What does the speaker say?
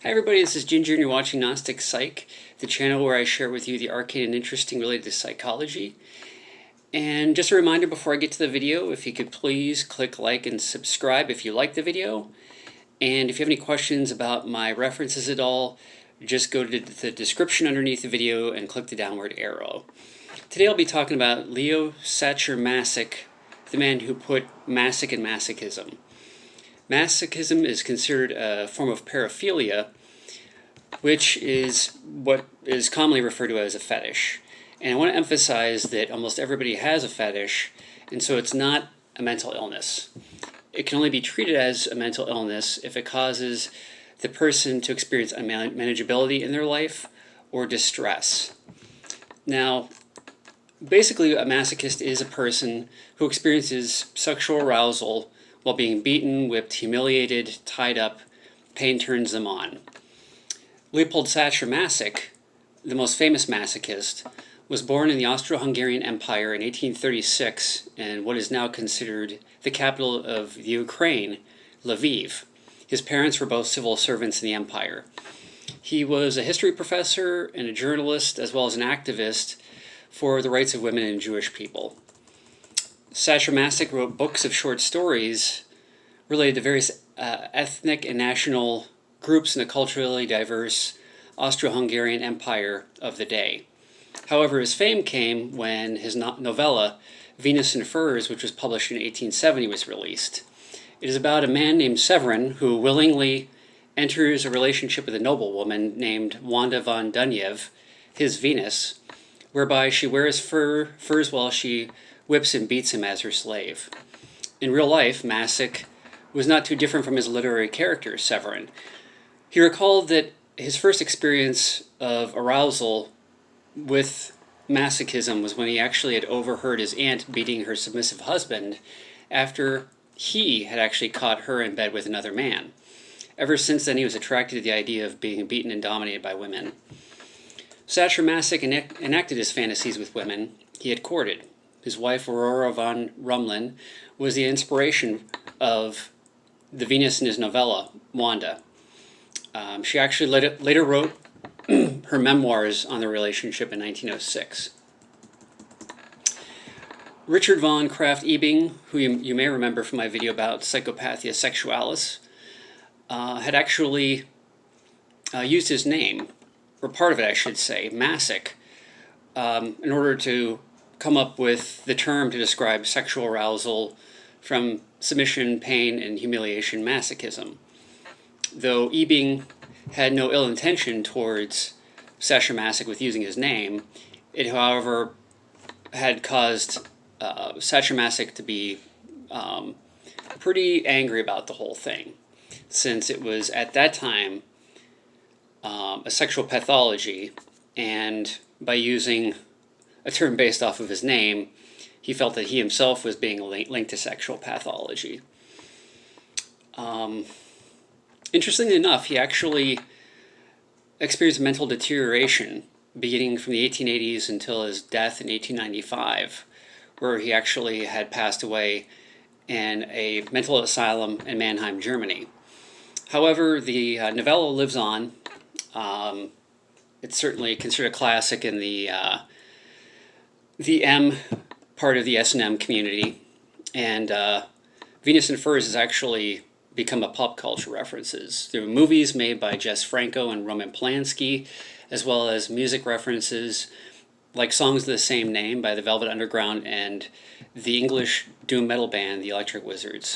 Hi everybody, this is Ginger and you're watching Gnostic Psych, the channel where I share with you the arcane and interesting related to psychology. And just a reminder before I get to the video, if you could please click like and subscribe if you like the video. And if you have any questions about my references at all, just go to the description underneath the video and click the downward arrow. Today I'll be talking about Leopold Sacher-Masoch, the man who put Masochistic in Masochism. Masochism is considered a form of paraphilia, which is what is commonly referred to as a fetish. And I want to emphasize that almost everybody has a fetish, and so it's not a mental illness. It can only be treated as a mental illness if it causes the person to experience unmanageability in their life or distress. Now, basically a masochist is a person who experiences sexual arousal while being beaten, whipped, humiliated, tied up. Pain turns them on. Leopold Sacher-Masoch, the most famous masochist, was born in the Austro-Hungarian Empire in 1836 in what is now considered the capital of the Ukraine, Lviv. His parents were both civil servants in the empire. He was a history professor and a journalist as well as an activist for the rights of women and Jewish people. Sacher-Masoch wrote books of short stories related to various ethnic and national groups in the culturally diverse Austro-Hungarian Empire of the day. However, his fame came when his novella, Venus in Furs, which was published in 1870, was released. It is about a man named Severin who willingly enters a relationship with a noblewoman named Wanda von Dunyev, his Venus, whereby she wears furs while she whips and beats him as her slave. In real life, Masoch was not too different from his literary character, Severin. He recalled that his first experience of arousal with masochism was when he actually had overheard his aunt beating her submissive husband after he had actually caught her in bed with another man. Ever since then, he was attracted to the idea of being beaten and dominated by women. Sacher-Masoch enacted his fantasies with women he had courted. His wife, Aurora von Rumlin, was the inspiration of the Venus in his novella, Wanda. She actually later wrote her memoirs on the relationship in 1906. Richard von Krafft-Ebing, who you may remember from my video about Psychopathia Sexualis, had actually used his name, or part of it I should say, Masoch, in order to come up with the term to describe sexual arousal from submission, pain, and humiliation masochism. Though Ebing had no ill intention towards Sacher-Masoch with using his name, it, however, had caused Sacher-Masoch to be pretty angry about the whole thing, since it was at that time a sexual pathology, and by using a term based off of his name, he felt that he himself was being linked to sexual pathology. Interestingly enough, he actually experienced mental deterioration beginning from the 1880s until his death in 1895, where he actually had passed away in a mental asylum in Mannheim, Germany. However, the novella lives on. It's certainly considered a classic in the M part of the S&M community, and Venus in Furs has actually become a pop culture references through movies made by Jess Franco and Roman Polanski, as well as music references like songs of the same name by the Velvet Underground and the English doom metal band the Electric Wizards.